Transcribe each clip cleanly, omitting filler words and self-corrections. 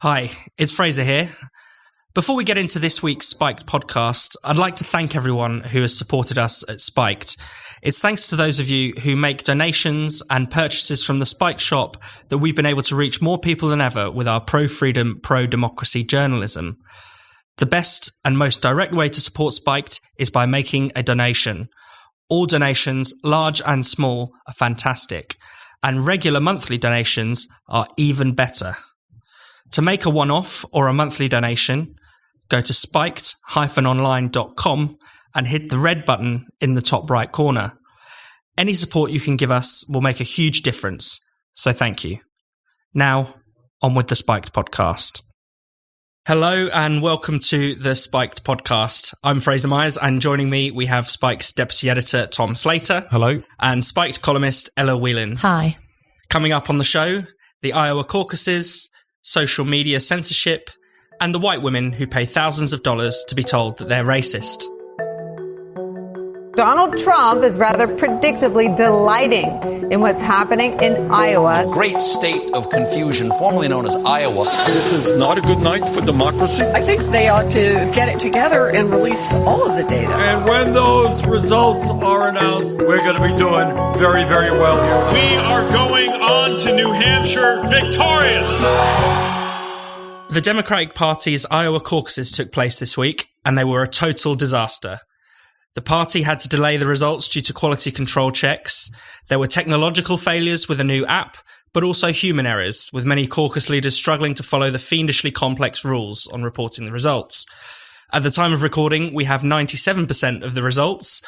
Hi, it's Fraser here. Before we get into this week's Spiked podcast, I'd like to thank everyone who has supported us at Spiked. It's thanks to those of you who make donations and purchases from the Spiked shop that we've been able to reach more people than ever with our pro-freedom, pro-democracy journalism. The best and most direct way to support Spiked is by making a donation. All donations, large and small, are fantastic, and regular monthly donations are even better. To make a one-off or a monthly donation, go to spiked-online.com and hit the red button in the top right corner. Any support you can give us will make a huge difference, so thank you. Now, on with the Spiked podcast. Hello and welcome to the Spiked podcast. I'm Fraser Myers, and joining me we have Spike's deputy editor Tom Slater. Hello. And Spiked columnist Ella Whelan. Hi. Coming up on the show, the Iowa caucuses, social media censorship, and the white women who pay thousands of dollars to be told that they're racist. Donald Trump is rather predictably delighting in what's happening in Iowa. A great state of confusion, formerly known as Iowa. This is not a good night for democracy. I think they ought to get it together and release all of the data. And when those results are announced, we're going to be doing very, very well here. We are going on to New Hampshire victorious. The Democratic Party's Iowa caucuses took place this week, and they were a total disaster. The party had to delay the results due to quality control checks. There were technological failures with a new app, but also human errors, with many caucus leaders struggling to follow the fiendishly complex rules on reporting the results. At the time of recording, we have 97% of the results.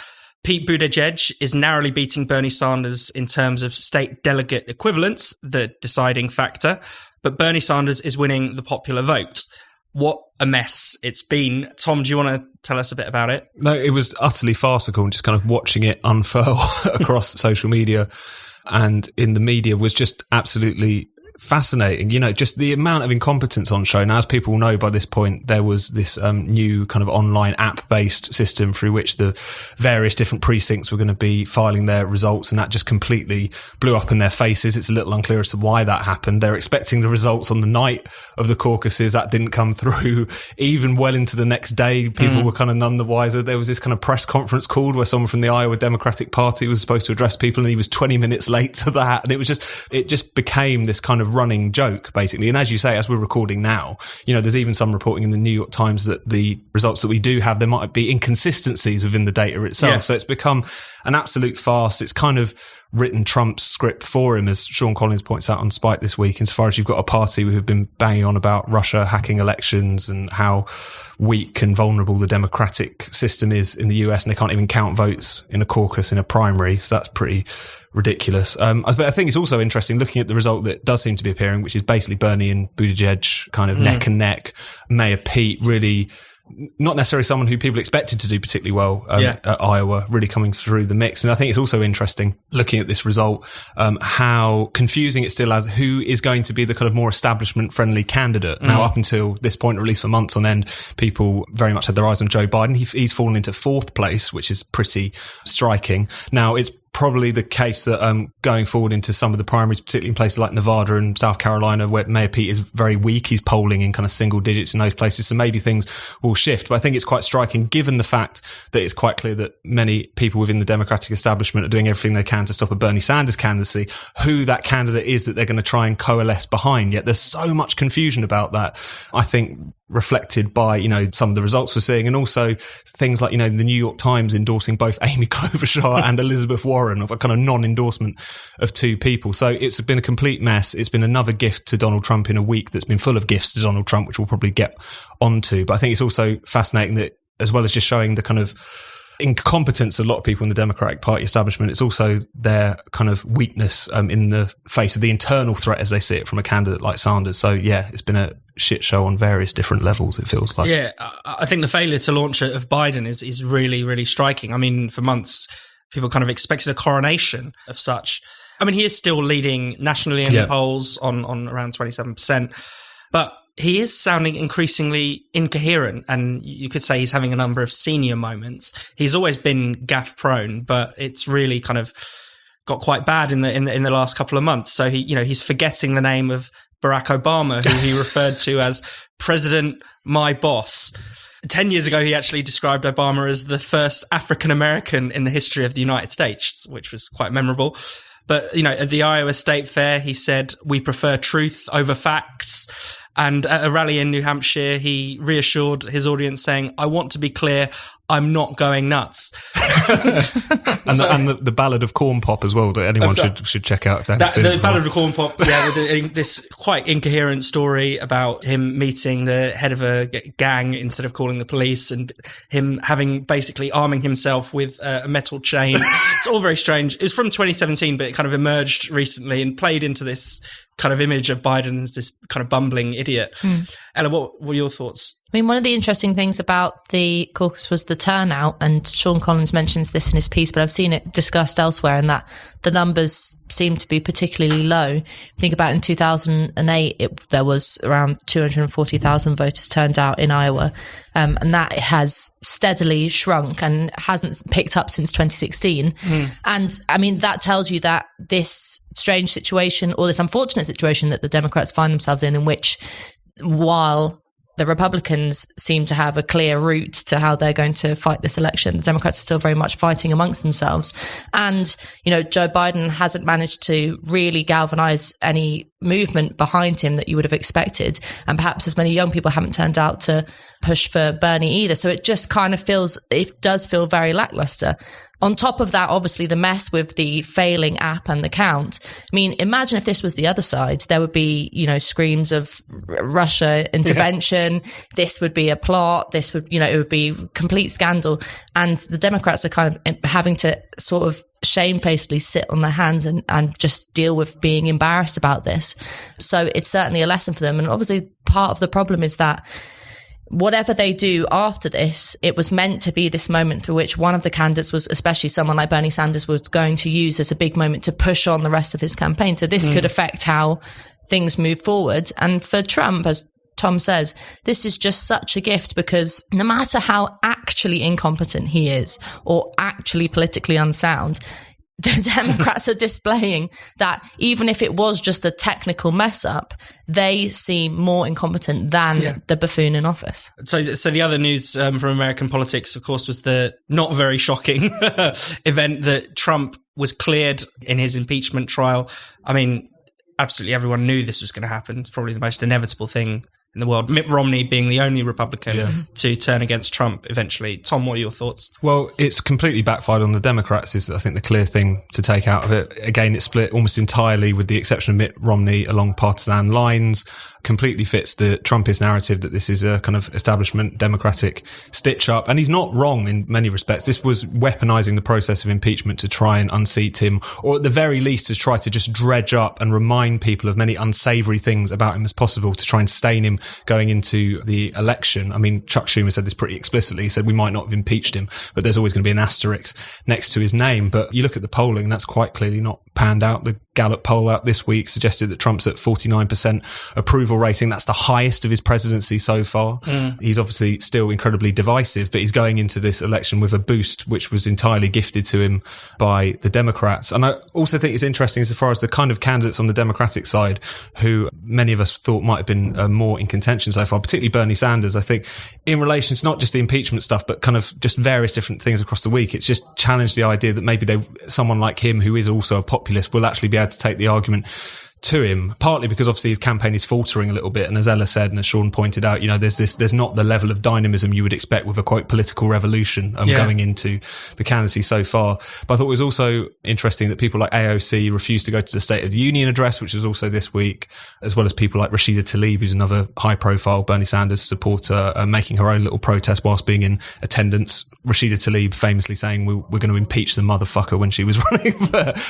Pete Buttigieg is narrowly beating Bernie Sanders in terms of state delegate equivalence, the deciding factor, but Bernie Sanders is winning the popular vote. What a mess it's been. Tom, do you want to tell us a bit about it? No, it was utterly farcical, and just kind of watching it unfurl across social media and in the media was just absolutely fascinating. You know, just the amount of incompetence on show. Now, as people know by this point, there was this new kind of online app-based system through which the various different precincts were going to be filing their results, and that just completely blew up in their faces. It's a little unclear as to why that happened. They're expecting the results on the night of the caucuses. That didn't come through. Even well into the next day, people were kind of none the wiser. There was this kind of press conference called where someone from the Iowa Democratic Party was supposed to address people, and he was 20 minutes late to that. And it just became this kind of running joke, basically. And as you say, as we're recording now, you know, there's even some reporting in the New York Times that the results that we do have, there might be inconsistencies within the data itself. Yeah. So it's become an absolute farce. It's kind of written Trump's script for him, as Sean Collins points out on Spike this week, insofar as you've got a party who have been banging on about Russia hacking elections and how weak and vulnerable the democratic system is in the US, and they can't even count votes in a caucus in a primary. So that's pretty ridiculous. But I think it's also interesting looking at the result that does seem to be appearing, which is basically Bernie and Buttigieg kind of neck and neck. Mayor Pete really not necessarily someone who people expected to do particularly well at Iowa, really coming through the mix. And I think it's also interesting looking at this result, how confusing it still is who is going to be the kind of more establishment friendly candidate. Now, up until this point, or at least for months on end, people very much had their eyes on Joe Biden. He's fallen into fourth place, which is pretty striking. Now, it's probably the case that going forward into some of the primaries, particularly in places like Nevada and South Carolina, where Mayor Pete is very weak, he's polling in kind of single digits in those places, so maybe things will shift. But I think it's quite striking, given the fact that it's quite clear that many people within the Democratic establishment are doing everything they can to stop a Bernie Sanders candidacy, who that candidate is that they're going to try and coalesce behind. Yet there's so much confusion about that, I think, reflected by, you know, some of the results we're seeing, and also things like, you know, the New York Times endorsing both Amy Klobuchar and Elizabeth Warren, of a kind of non-endorsement of two people. So it's been a complete mess. It's been another gift to Donald Trump in a week that's been full of gifts to Donald Trump, which we'll probably get onto. But I think it's also fascinating that, as well as just showing the kind of incompetence of a lot of people in the Democratic Party establishment, it's also their kind of weakness in the face of the internal threat as they see it from a candidate like Sanders. So yeah, it's been a shit show on various different levels, it feels like. Yeah, I think the failure to launch of Biden is really, really striking. I mean, for months, people kind of expected a coronation of such. I mean, he is still leading nationally in the polls on around 27%, but he is sounding increasingly incoherent, and you could say he's having a number of senior moments. He's always been gaffe prone, but it's really kind of got quite bad in the last couple of months. So he's forgetting the name of Barack Obama, who he referred to as President My Boss. 10 years ago, he actually described Obama as the first African-American in the history of the United States, which was quite memorable. But, at the Iowa State Fair, he said, "We prefer truth over facts." And at a rally in New Hampshire, he reassured his audience saying, "I want to be clear, I'm not going nuts." And the Ballad of Corn Pop as well, that anyone should check out if they haven't seen it. The Ballad of Corn Pop, with this quite incoherent story about him meeting the head of a gang instead of calling the police, and him having basically arming himself with a metal chain. It's all very strange. It was from 2017, but it kind of emerged recently and played into this kind of image of Biden as this kind of bumbling idiot. Ella, what were your thoughts? I mean, one of the interesting things about the caucus was the turnout, and Sean Collins mentions this in his piece, but I've seen it discussed elsewhere, and that the numbers seem to be particularly low. Think about in 2008, there was around 240,000 voters turned out in Iowa, and that has steadily shrunk and hasn't picked up since 2016. And I mean, that tells you that this strange situation, or this unfortunate situation that the Democrats find themselves in which, while the Republicans seem to have a clear route to how they're going to fight this election, the Democrats are still very much fighting amongst themselves. And, Joe Biden hasn't managed to really galvanize any movement behind him that you would have expected. And perhaps as many young people haven't turned out to push for Bernie either. So it just kind of does feel very lackluster. On top of that, obviously, the mess with the failing app and the count. I mean, imagine if this was the other side. There would be, screams of Russia intervention. Yeah. This would be a plot. This would, it would be complete scandal. And the Democrats are kind of having to sort of shamefacedly sit on their hands and just deal with being embarrassed about this. So it's certainly a lesson for them. And obviously, part of the problem is that whatever they do after this, it was meant to be this moment through which one of the candidates was, especially someone like Bernie Sanders, was going to use as a big moment to push on the rest of his campaign. So this could affect how things move forward. And for Trump, as Tom says, this is just such a gift, because no matter how actually incompetent he is or actually politically unsound, the Democrats are displaying that even if it was just a technical mess up, they seem more incompetent than the buffoon in office. So the other news from American politics, of course, was the not very shocking event that Trump was cleared in his impeachment trial. I mean, absolutely everyone knew this was going to happen. It's probably the most inevitable thing in the world. Mitt Romney being the only Republican to turn against Trump eventually. Tom, what are your thoughts? Well, it's completely backfired on the Democrats is, I think, the clear thing to take out of it. Again, it's split almost entirely, with the exception of Mitt Romney, along partisan lines. Completely fits the Trumpist narrative that this is a kind of establishment Democratic stitch-up. And he's not wrong in many respects. This was weaponizing the process of impeachment to try and unseat him, or at the very least to try to just dredge up and remind people of many unsavory things about him as possible, to try and stain him going into the election. I mean, Chuck Schumer said this pretty explicitly. He said we might not have impeached him, but there's always going to be an asterisk next to his name. But you look at the polling, that's quite clearly not panned out. The Gallup poll out this week suggested that Trump's at 49% approval rating. That's the highest of his presidency so far. He's obviously still incredibly divisive, but he's going into this election with a boost which was entirely gifted to him by the Democrats. And I also think it's interesting as far as the kind of candidates on the Democratic side who many of us thought might have been more in contention so far, particularly Bernie Sanders. I think in relation to not just the impeachment stuff, but kind of just various different things across the week, it's just challenged the idea that maybe someone like him, who is also a populist, will actually be able to take the argument to him, partly because obviously his campaign is faltering a little bit. And as Ella said, and as Sean pointed out, there's not the level of dynamism you would expect with a quote political revolution going into the candidacy so far. But I thought it was also interesting that people like AOC refused to go to the State of the Union address, which is also this week, as well as people like Rashida Tlaib, who's another high profile Bernie Sanders supporter, making her own little protest whilst being in attendance. Rashida Tlaib famously saying we're going to impeach the motherfucker when she was running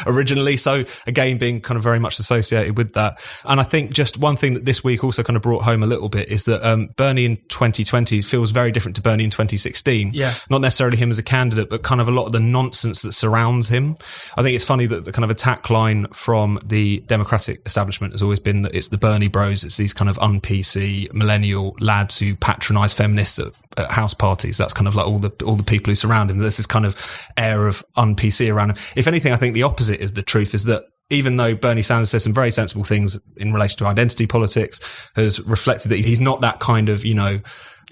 originally. So again, being kind of very much associated with that. And I think just one thing that this week also kind of brought home a little bit is that Bernie in 2020 feels very different to Bernie in 2016. Yeah. Not necessarily him as a candidate, but kind of a lot of the nonsense that surrounds him. I think it's funny that the kind of attack line from the Democratic establishment has always been that it's the Bernie bros. It's these kind of un-PC millennial lads who patronise feminists at house parties. That's kind of like all the people who surround him. There's this kind of air of un-PC around him. If anything, I think the opposite is the truth, is that even though Bernie Sanders says some very sensible things in relation to identity politics, has reflected that he's not that kind of,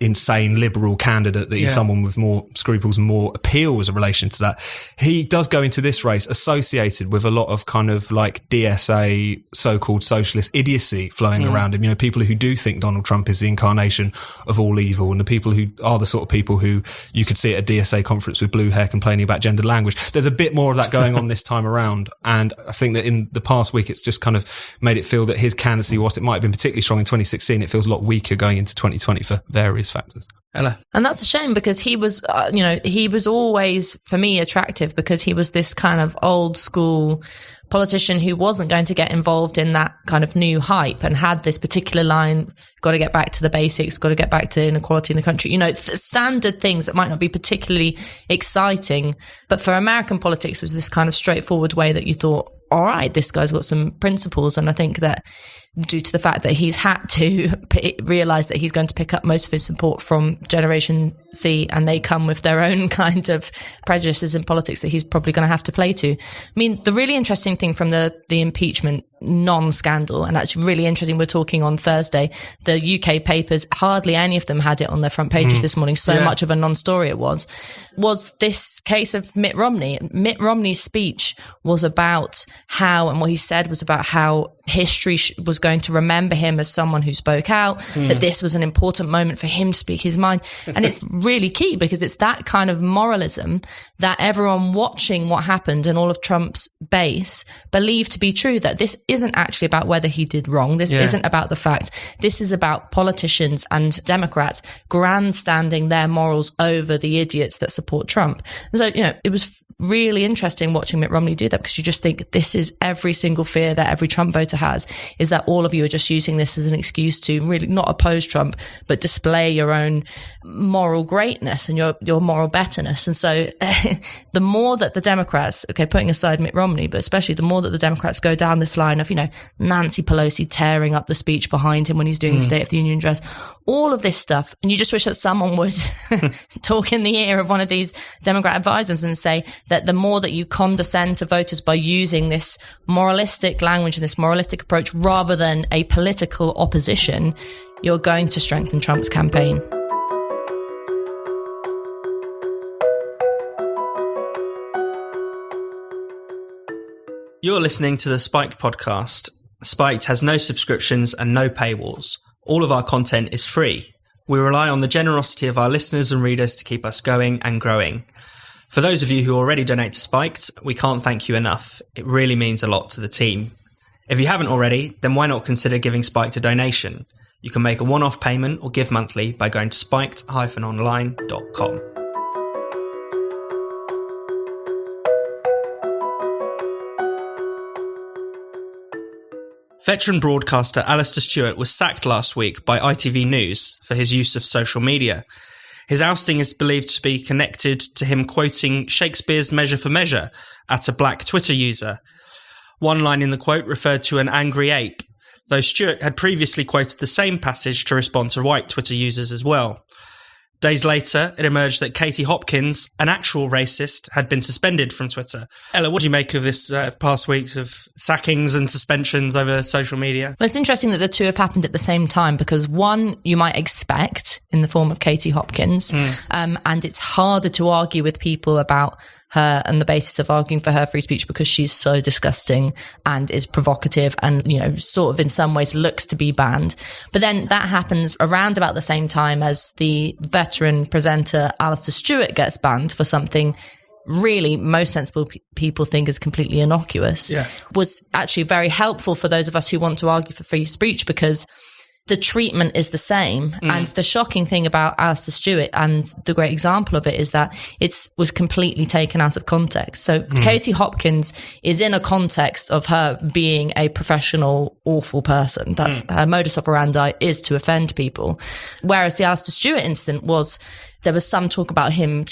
insane liberal candidate, that he's someone with more scruples and more appeal as a relation to that. He does go into this race associated with a lot of kind of like DSA so-called socialist idiocy flowing around him. People who do think Donald Trump is the incarnation of all evil, and the people who are the sort of people who you could see at a DSA conference with blue hair complaining about gendered language. There's a bit more of that going on this time around. And I think that in the past week, it's just kind of made it feel that his candidacy, whilst it might have been particularly strong in 2016, it feels a lot weaker going into 2020 for various factors. Ella. And that's a shame, because he was, he was always, for me, attractive, because he was this kind of old school politician who wasn't going to get involved in that kind of new hype, and had this particular line, got to get back to the basics, got to get back to inequality in the country, standard things that might not be particularly exciting. But for American politics, was this kind of straightforward way that you thought, all right, this guy's got some principles. And I think that due to the fact that he's had to realise that he's going to pick up most of his support from Generation C, and they come with their own kind of prejudices in politics that he's probably going to have to play to. I mean, the really interesting thing from the impeachment non-scandal, and actually really interesting, we're talking on Thursday, the UK papers, hardly any of them had it on their front pages this morning, so much of a non-story it was this case of Mitt Romney. Mitt Romney's speech was about how, and what he said was about how history was going to remember him as someone who spoke out, that this was an important moment for him to speak his mind. And it's really key, because it's that kind of moralism that everyone watching what happened and all of Trump's base believed to be true, that this isn't actually about whether he did wrong. This isn't about the facts. This is about politicians and Democrats grandstanding their morals over the idiots that support Trump. And so, it was really interesting watching Mitt Romney do that, because you just think this is every single fear that every Trump voter has, is that all of you are just using this as an excuse to really not oppose Trump, but display your own moral greatness and your moral betterness. And so the more that the Democrats, putting aside Mitt Romney, but especially the more that the Democrats go down this line of, Nancy Pelosi tearing up the speech behind him when he's doing the State of the Union address, all of this stuff. And you just wish that someone would talk in the ear of one of these Democrat advisors and say that the more that you condescend to voters by using this moralistic language and this moralistic approach rather than a political opposition, you're going to strengthen Trump's campaign. You're listening to the Spiked podcast. Spiked has no subscriptions and no paywalls. All of our content is free. We rely on the generosity of our listeners and readers to keep us going and growing. For those of you who already donate to Spiked, we can't thank you enough. It really means a lot to the team. If you haven't already, then why not consider giving Spiked a donation? You can make a one-off payment or give monthly by going to spiked-online.com. Veteran broadcaster Alistair Stewart was sacked last week by ITV News for his use of social media. His ousting is believed to be connected to him quoting Shakespeare's Measure for Measure at a black Twitter user. One line in the quote referred to an angry ape, though Stewart had previously quoted the same passage to respond to white Twitter users as well. Days later, it emerged that Katie Hopkins, an actual racist, had been suspended from Twitter. Ella, what do you make of this past weeks of sackings and suspensions over social media? Well, it's interesting that the two have happened at the same time, because one you might expect in the form of Katie Hopkins, and it's harder to argue with people about her and the basis of arguing for her free speech because she's so disgusting and is provocative and, sort of in some ways looks to be banned. But then that happens around about the same time as the veteran presenter Alistair Stewart gets banned for something really most sensible people think is completely innocuous. Was actually very helpful for those of us who want to argue for free speech, because the treatment is the same. And the shocking thing about Alistair Stewart, and the great example of it, is that it was completely taken out of context. So Katie Hopkins is in a context of her being a professional, awful person. That's her modus operandi, is to offend people. Whereas the Alistair Stewart incident there was some talk about him,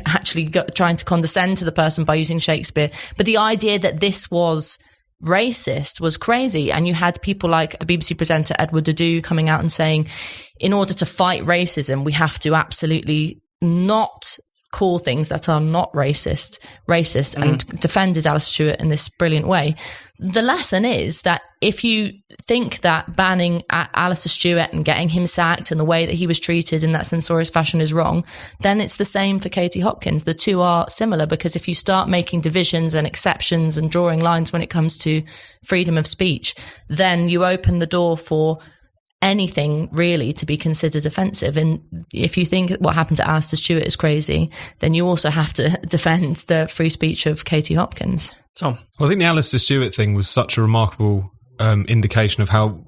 actually trying to condescend to the person by using Shakespeare. But the idea that this was racist was crazy. And you had people like the BBC presenter Edward Dadu coming out and saying, in order to fight racism, we have to absolutely not call things that are not racist, and defended Alistair Stewart in this brilliant way. The lesson is that if you think that banning Alistair Stewart and getting him sacked and the way that he was treated in that censorious fashion is wrong, then it's the same for Katie Hopkins. The two are similar, because if you start making divisions and exceptions and drawing lines when it comes to freedom of speech, then you open the door for anything really to be considered offensive. And if you think what happened to Alistair Stewart is crazy, then you also have to defend the free speech of Katie Hopkins. Tom? Well, I think the Alistair Stewart thing was such a remarkable indication of how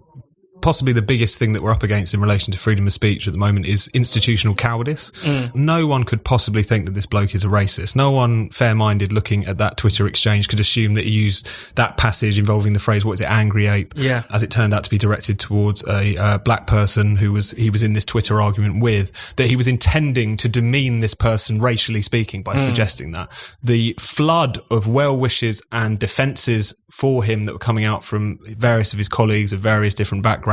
possibly the biggest thing that we're up against in relation to freedom of speech at the moment is institutional cowardice. No one could possibly think that this bloke is a racist. No one fair-minded looking at that Twitter exchange could assume that he used that passage involving the phrase, what is it, angry ape, as it turned out to be directed towards a black person he was in this Twitter argument with, that he was intending to demean this person racially speaking by suggesting that. The flood of well wishes and defences for him that were coming out from various of his colleagues of various different backgrounds,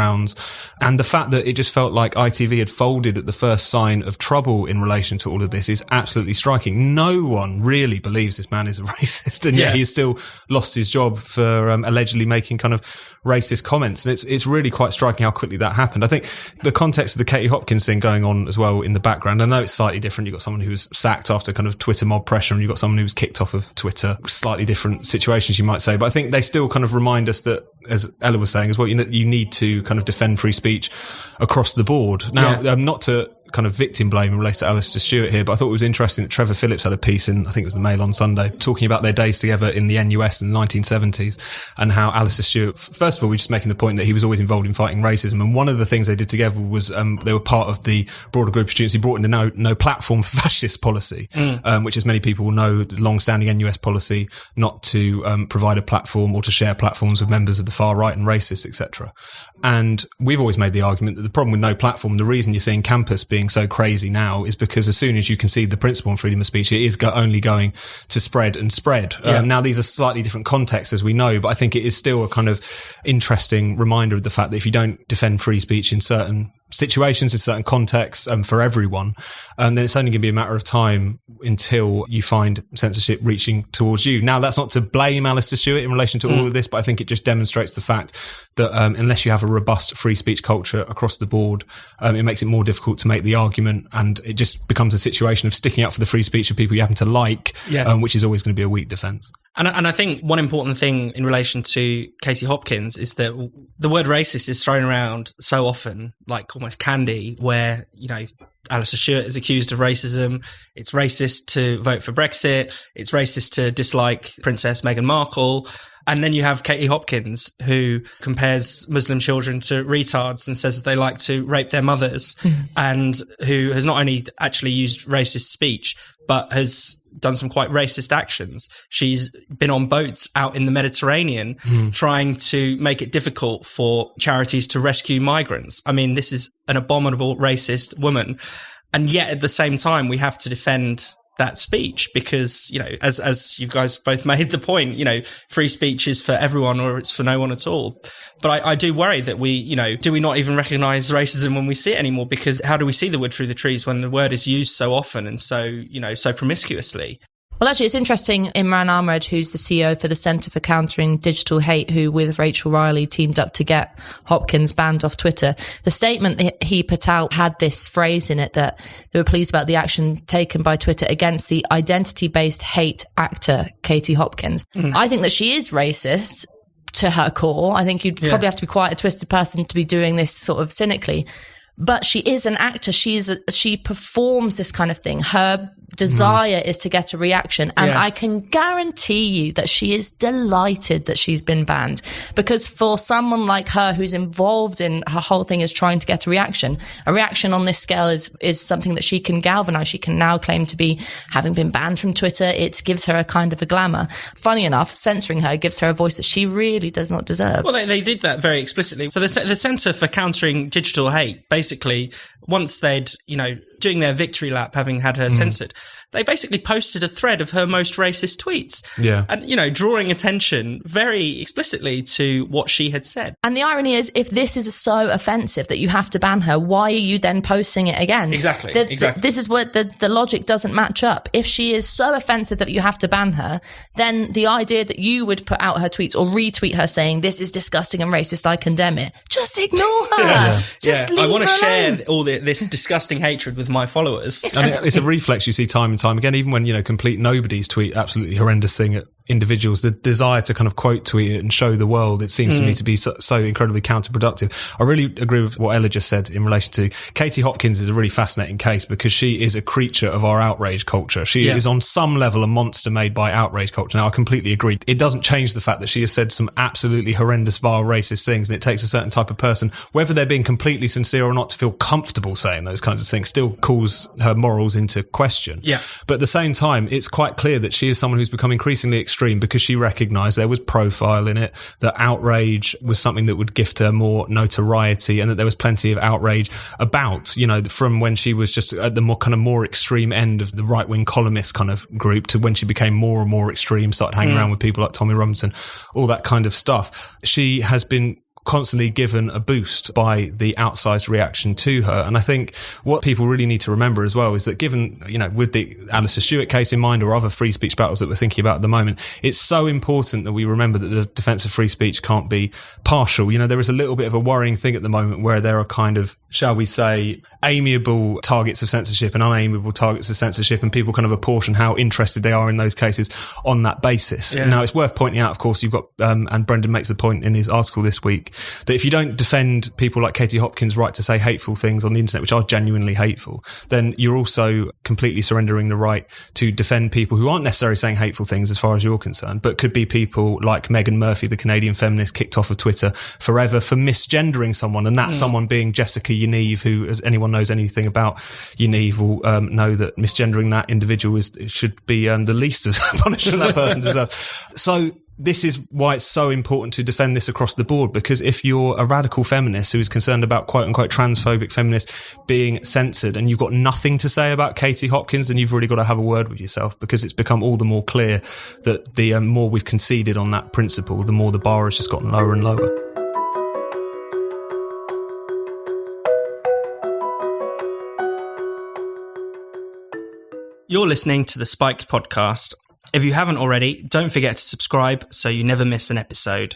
and the fact that it just felt like ITV had folded at the first sign of trouble in relation to all of this is absolutely striking. No one really believes this man is a racist, and yet he has still lost his job for allegedly making kind of racist comments. And it's really quite striking how quickly that happened. I think the context of the Katie Hopkins thing going on as well in the background, I know it's slightly different. You've got someone who was sacked after kind of Twitter mob pressure, and you've got someone who was kicked off of Twitter. Slightly different situations, you might say. But I think they still kind of remind us that, as Ella was saying as well, you need to kind of defend free speech across the board. Now, not to kind of victim blame in relation to Alistair Stewart here, but I thought it was interesting that Trevor Phillips had a piece in, I think it was the Mail on Sunday, talking about their days together in the NUS in the 1970s, and how Alistair Stewart, first of all, we're just making the point that he was always involved in fighting racism, and one of the things they did together was they were part of the broader group of students he brought in the no platform for fascist policy, which, as many people will know, the long-standing NUS policy not to provide a platform or to share platforms with members of the far right and racists, etc. And we've always made the argument that the problem with no platform, the reason you're seeing campus being so crazy now, is because as soon as you concede the principle on freedom of speech, it is only going to spread and spread. Now, these are slightly different contexts, as we know, but I think it is still a kind of interesting reminder of the fact that if you don't defend free speech in certain situations, in certain contexts, for everyone, then it's only going to be a matter of time until you find censorship reaching towards you. Now, that's not to blame Alistair Stewart in relation to all of this, but I think it just demonstrates the fact that unless you have a robust free speech culture across the board, it makes it more difficult to make the argument, and it just becomes a situation of sticking up for the free speech of people you happen to like, which is always going to be a weak defence. And I think one important thing in relation to Katie Hopkins is that the word racist is thrown around so often, like almost candy, where, Alistair Stewart is accused of racism. It's racist to vote for Brexit. It's racist to dislike Princess Meghan Markle. And then you have Katie Hopkins, who compares Muslim children to retards and says that they like to rape their mothers, and who has not only actually used racist speech, but has done some quite racist actions. She's been on boats out in the Mediterranean trying to make it difficult for charities to rescue migrants. I mean, this is an abominable racist woman. And yet at the same time, we have to defend that speech because, as you guys both made the point, free speech is for everyone or it's for no one at all. But I do worry that do we not even recognise racism when we see it anymore? Because how do we see the wood through the trees when the word is used so often and so promiscuously? Well, actually, it's interesting. Imran Ahmed, who's the CEO for the Centre for Countering Digital Hate, who with Rachel Riley teamed up to get Hopkins banned off Twitter, the statement that he put out had this phrase in it that they were pleased about the action taken by Twitter against the identity-based hate actor, Katie Hopkins. I think that she is racist to her core. I think you'd probably have to be quite a twisted person to be doing this sort of cynically. But she is an actor. She performs this kind of thing. Her desire is to get a reaction. And I can guarantee you that she is delighted that she's been banned. Because for someone like her who's involved in her whole thing is trying to get a reaction on this scale is something that she can galvanize. She can now claim to be having been banned from Twitter. It gives her a kind of a glamour. Funny enough, censoring her gives her a voice that she really does not deserve. Well, they did that very explicitly. So the Centre for Countering Digital Hate basically once they'd, doing their victory lap, having had her censored, they basically posted a thread of her most racist tweets. Yeah. And, drawing attention very explicitly to what she had said. And the irony is, if this is so offensive that you have to ban her, why are you then posting it again? Exactly. This is where the logic doesn't match up. If she is so offensive that you have to ban her, then the idea that you would put out her tweets or retweet her saying, this is disgusting and racist, I condemn it, just ignore her. Just leave I want to her share alone. all this disgusting hatred with my followers. And it's a reflex you see time and time again, even when, complete nobodies tweet absolutely horrendous thing at individuals, the desire to kind of quote tweet it and show the world, it seems to me to be so incredibly counterproductive. I really agree with what Ella just said in relation to Katie Hopkins. Is a really fascinating case because she is a creature of our outrage culture. She is on some level a monster made by outrage culture. Now, I completely agree. It doesn't change the fact that she has said some absolutely horrendous, vile, racist things, and it takes a certain type of person, whether they're being completely sincere or not, to feel comfortable saying those kinds of things, still calls her morals into question. Yeah. But at the same time, it's quite clear that she is someone who's become increasingly extreme because she recognised there was profile in it, that outrage was something that would gift her more notoriety, and that there was plenty of outrage about, from when she was just at the more extreme end of the right-wing columnist kind of group to when she became more and more extreme, started hanging around with people like Tommy Robinson, all that kind of stuff. She has been constantly given a boost by the outsized reaction to her. And I think what people really need to remember as well is that given, with the Alistair Stewart case in mind or other free speech battles that we're thinking about at the moment, it's so important that we remember that the defence of free speech can't be partial. There is a little bit of a worrying thing at the moment where there are kind of, shall we say, amiable targets of censorship and unamiable targets of censorship, and people kind of apportion how interested they are in those cases on that basis. Yeah. Now, it's worth pointing out, of course, you've got, and Brendan makes the point in his article this week, that if you don't defend people like Katie Hopkins' right to say hateful things on the internet, which are genuinely hateful, then you're also completely surrendering the right to defend people who aren't necessarily saying hateful things as far as you're concerned, but could be people like Meghan Murphy, the Canadian feminist, kicked off of Twitter forever for misgendering someone, and that someone being Jessica Yaniv, who, as anyone knows anything about Yaniv, will know that misgendering that individual should be the least of punishment that person deserves. So this is why it's so important to defend this across the board, because if you're a radical feminist who is concerned about quote-unquote transphobic feminists being censored and you've got nothing to say about Katie Hopkins, then you've really got to have a word with yourself, because it's become all the more clear that the more we've conceded on that principle, the more the bar has just gotten lower and lower. You're listening to the Spiked podcast. If you haven't already, don't forget to subscribe so you never miss an episode.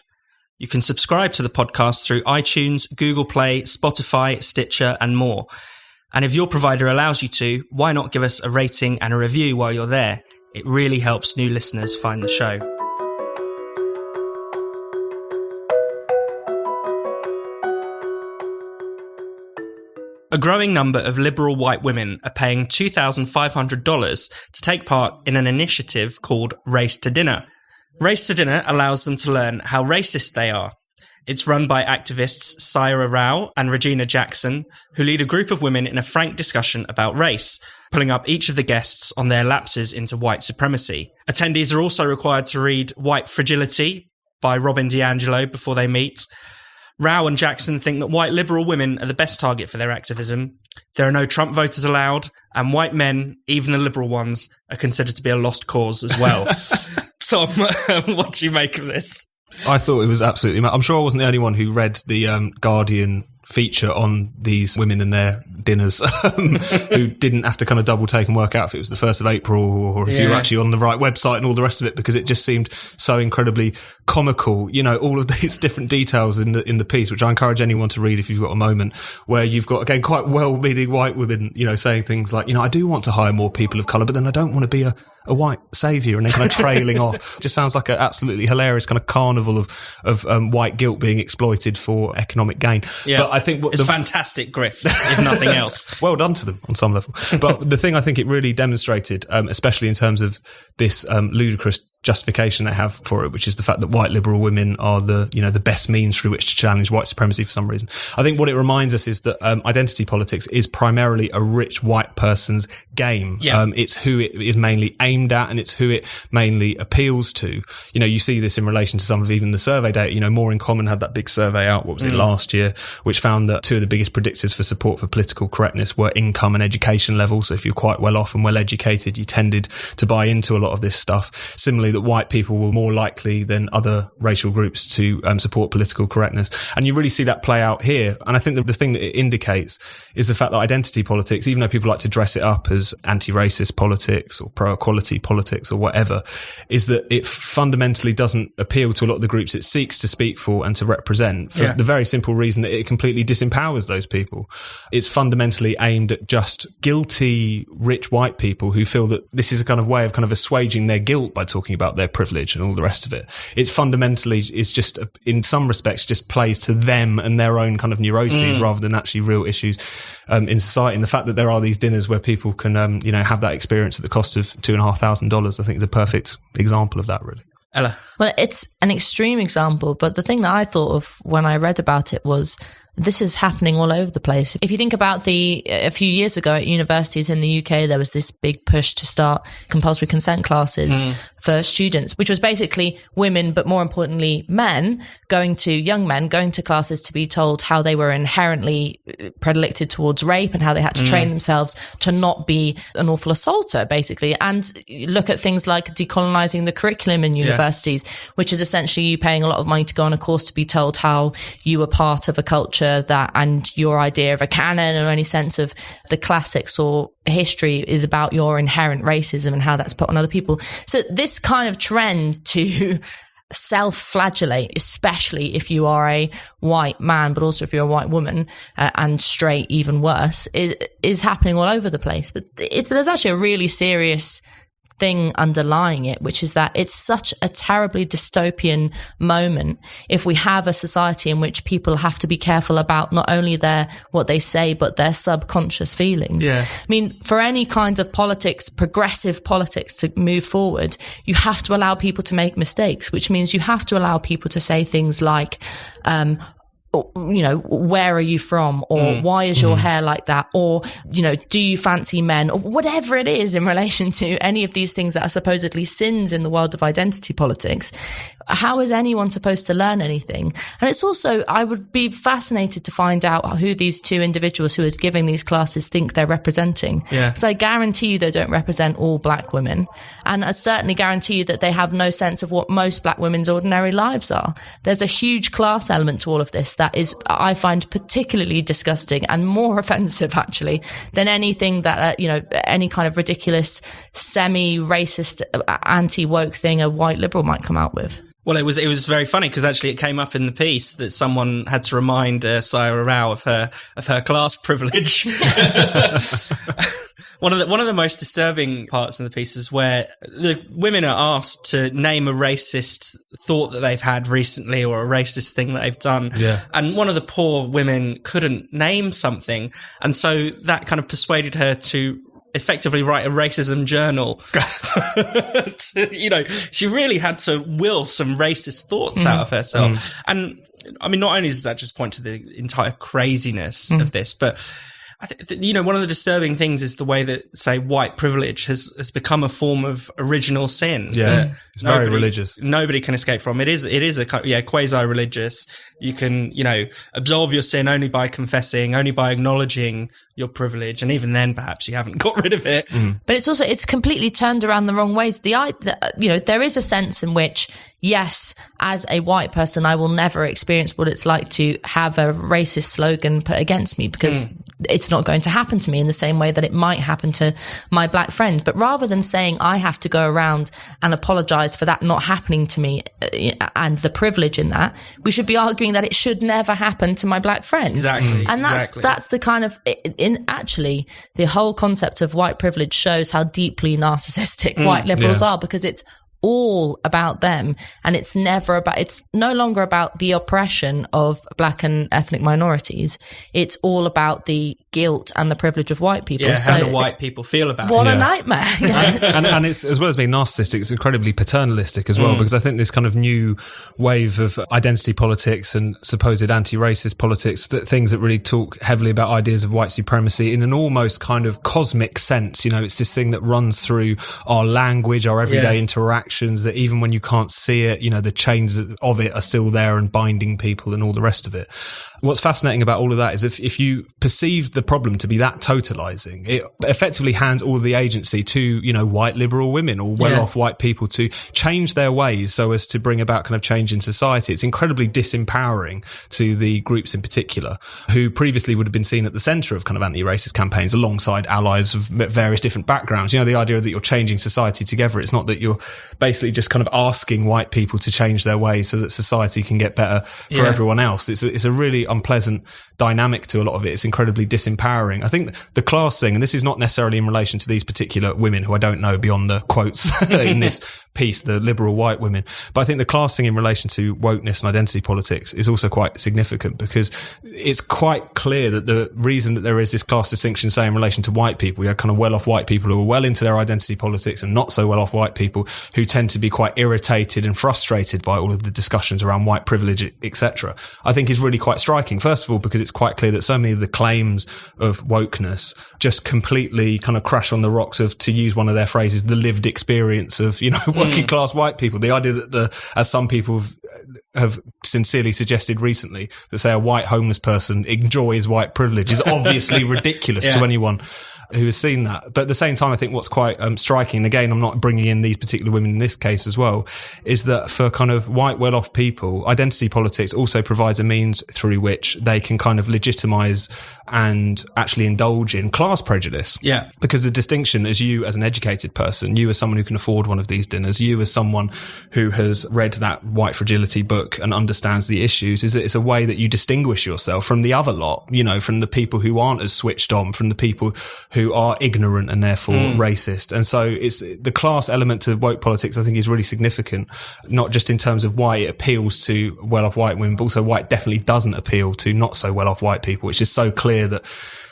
You can subscribe to the podcast through iTunes, Google Play, Spotify, Stitcher, and more. And if your provider allows you to, why not give us a rating and a review while you're there? It really helps new listeners find the show. A growing number of liberal white women are paying $2,500 to take part in an initiative called Race to Dinner. Race to Dinner allows them to learn how racist they are. It's run by activists Saira Rao and Regina Jackson, who lead a group of women in a frank discussion about race, pulling up each of the guests on their lapses into white supremacy. Attendees are also required to read White Fragility by Robin DiAngelo before they meet. Rao and Jackson think that white liberal women are the best target for their activism. There are no Trump voters allowed, and white men, even the liberal ones, are considered to be a lost cause as well. Tom, what do you make of this? I thought it was absolutely... I'm sure I wasn't the only one who read the Guardian feature on these women and their dinners who didn't have to kind of double take and work out if it was the 1st of April or if you were actually on the right website and all the rest of it, because it just seemed so incredibly comical. All of these different details in the piece, which I encourage anyone to read if you've got a moment, where you've got, again, quite well-meaning white women, saying things like, I do want to hire more people of colour, but then I don't want to be a white saviour, and then kind of trailing off. Just sounds like an absolutely hilarious kind of carnival of white guilt being exploited for economic gain. Yeah, but I think it's fantastic grift, if nothing else. Well done to them on some level. But the thing I think it really demonstrated, especially in terms of this ludicrous justification they have for it, which is the fact that white liberal women are the best means through which to challenge white supremacy for some reason. I think what it reminds us is that identity politics is primarily a rich white person's game. Yeah. It's who it is mainly aimed at, and it's who it mainly appeals to. You see this in relation to some of even the survey data. More in Common had that big survey out, what was it, last year, which found that two of the biggest predictors for support for political correctness were income and education level. So if you're quite well off and well educated, you tended to buy into a lot of this stuff. Similarly, that white people were more likely than other racial groups to support political correctness. And you really see that play out here. And I think that the thing that it indicates is the fact that identity politics, even though people like to dress it up as anti-racist politics or pro-equality politics or whatever, is that it fundamentally doesn't appeal to a lot of the groups it seeks to speak for and to represent, for the very simple reason that it completely disempowers those people. It's fundamentally aimed at just guilty, rich white people who feel that this is a kind of way of kind of assuaging their guilt by talking about their privilege and all the rest of it. It's fundamentally, it's just, in some respects, just plays to them and their own kind of neuroses rather than actually real issues in society. And the fact that there are these dinners where people can, have that experience at the cost of $2,500, I think is a perfect example of that, really. Ella? Well, it's an extreme example, but the thing that I thought of when I read about it was this is happening all over the place. If you think about a few years ago at universities in the UK, there was this big push to start compulsory consent classes for students, which was basically women, but more importantly, young men going to classes to be told how they were inherently predilected towards rape and how they had to train themselves to not be an awful assaulter, basically. And look at things like decolonizing the curriculum in universities, which is essentially you paying a lot of money to go on a course to be told how you were part of a culture that, and your idea of a canon or any sense of the classics or history is about your inherent racism and how that's put on other people. So this kind of trend to self-flagellate, especially if you are a white man, but also if you're a white woman, and straight, even worse, is happening all over the place. But there's actually a really serious thing underlying it, which is that it's such a terribly dystopian moment if we have a society in which people have to be careful about not only what they say, but their subconscious feelings. I mean, for any kind of politics, progressive politics, to move forward, you have to allow people to make mistakes, which means you have to allow people to say things like, where are you from? Or why is your hair like that? Or, do you fancy men? Or whatever it is in relation to any of these things that are supposedly sins in the world of identity politics. How is anyone supposed to learn anything? And it's also, I would be fascinated to find out who these two individuals who are giving these classes think they're representing. Because I guarantee you they don't represent all black women. And I certainly guarantee you that they have no sense of what most black women's ordinary lives are. There's a huge class element to all of this that is, I find, particularly disgusting and more offensive, actually, than anything that, any kind of ridiculous, semi-racist, anti-woke thing a white liberal might come out with. Well, it was very funny because actually it came up in the piece that someone had to remind Saira Rao of her class privilege. One of the most disturbing parts in the piece is where the women are asked to name a racist thought that they've had recently or a racist thing that they've done. And one of the poor women couldn't name something. And so that kind of persuaded her to effectively write a racism journal. She really had to will some racist thoughts out of herself. And I mean, not only does that just point to the entire craziness of this, but I think, one of the disturbing things is the way that, say, white privilege has become a form of original sin. It's very religious. Nobody can escape from. It is a quasi-religious. You can, absolve your sin only by confessing, only by acknowledging your privilege, and even then, perhaps you haven't got rid of it. But it's completely turned around the wrong ways. There is a sense in which, yes, as a white person, I will never experience what it's like to have a racist slogan put against me because it's not going to happen to me in the same way that it might happen to my black friend. But rather than saying I have to go around and apologize for that not happening to me and the privilege in that, we should be arguing that it should never happen to my black friends. Exactly. And that's the kind of, actually, the whole concept of white privilege shows how deeply narcissistic white liberals are, because it's all about them, and it's no longer about the oppression of black and ethnic minorities. It's all about the guilt and the privilege of white people. Yeah, how do white people feel about it? What a nightmare. and it's, as well as being narcissistic, it's incredibly paternalistic as well, because I think this kind of new wave of identity politics and supposed anti-racist politics, things that really talk heavily about ideas of white supremacy in an almost kind of cosmic sense. You know, it's this thing that runs through our language, our everyday interactions, that even when you can't see it, you know, the chains of it are still there and binding people and all the rest of it. What's fascinating about all of that is if you perceive the problem to be that totalizing, it effectively hands all the agency to, you know, white liberal women or well-off white people to change their ways so as to bring about kind of change in society. It's incredibly disempowering to the groups in particular who previously would have been seen at the centre of kind of anti-racist campaigns alongside allies of various different backgrounds. You know, the idea that you're changing society together. It's not that you're basically just kind of asking white people to change their ways so that society can get better for everyone else. It's a really unpleasant dynamic to a lot of it. It's incredibly disempowering. I think the class thing, and this is not necessarily in relation to these particular women who I don't know beyond the quotes in this piece, the liberal white women, but I think the class thing in relation to wokeness and identity politics is also quite significant, because it's quite clear that the reason that there is this class distinction, say in relation to white people, you have kind of well-off white people who are well into their identity politics and not so well-off white people who tend to be quite irritated and frustrated by all of the discussions around white privilege, etc. I think is really quite striking. First of all, because it's quite clear that so many of the claims of wokeness just completely kind of crash on the rocks of, to use one of their phrases, the lived experience of, you know, working class white people. The idea that as some people have sincerely suggested recently, that say a white homeless person enjoys white privilege is obviously ridiculous to anyone who has seen that. But at the same time, I think what's quite striking, and again, I'm not bringing in these particular women in this case as well, is that for kind of white well-off people, identity politics also provides a means through which they can kind of legitimise and actually indulge in class prejudice. Yeah. Because the distinction, as you as an educated person, you as someone who can afford one of these dinners, you as someone who has read that White Fragility book and understands the issues, is that it's a way that you distinguish yourself from the other lot, you know, from the people who aren't as switched on, from the people who are ignorant and therefore racist. And so it's the class element to woke politics, I think, is really significant, not just in terms of why it appeals to well-off white women, but also why it definitely doesn't appeal to not so well-off white people, which is so clear that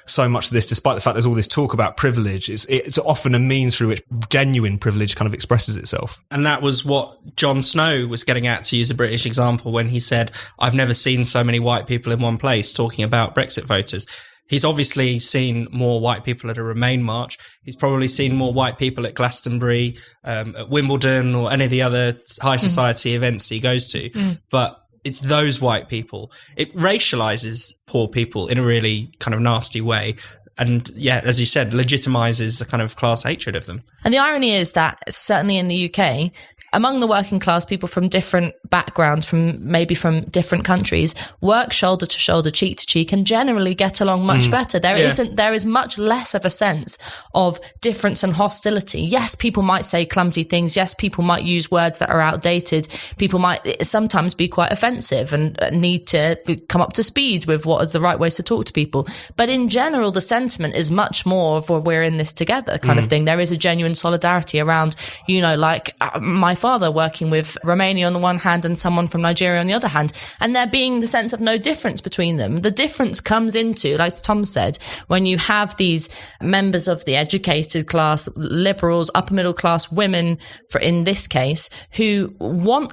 so much of this, despite the fact there's all this talk about privilege, it's often a means through which genuine privilege kind of expresses itself. And that was what Jon Snow was getting at, to use a British example, when he said, I've never seen so many white people in one place talking about Brexit voters. He's obviously seen more white people at a Remain march. He's probably seen more white people at Glastonbury, at Wimbledon, or any of the other high society events he goes to. But it's those white people. It racializes poor people in a really kind of nasty way. And yeah, as you said, legitimizes a kind of class hatred of them. And the irony is that certainly in the UK, among the working class, people from different backgrounds, from different countries, work shoulder to shoulder, cheek to cheek, and generally get along much better. There is much less of a sense of difference and hostility. Yes, people might say clumsy things. Yes, people might use words that are outdated. People might sometimes be quite offensive and need to come up to speed with what are the right ways to talk to people. But in general, the sentiment is much more of, well, we're in this together kind of thing. There is a genuine solidarity around, you know, like my father working with Romania on the one hand and someone from Nigeria on the other hand, and there being the sense of no difference between them. The difference comes into, like Tom said, when you have these members of the educated class, liberals, upper middle class women, for in this case, who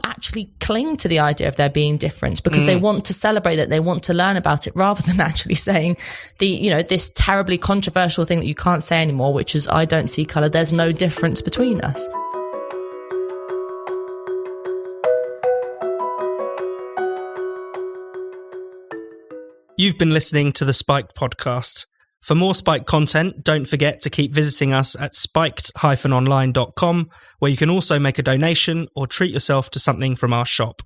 actually cling to the idea of there being difference because they want to celebrate it, they want to learn about it, rather than actually saying this terribly controversial thing that you can't say anymore, which is, I don't see colour, there's no difference between us. You've been listening to the Spiked podcast. For more Spiked content, don't forget to keep visiting us at spiked-online.com, where you can also make a donation or treat yourself to something from our shop.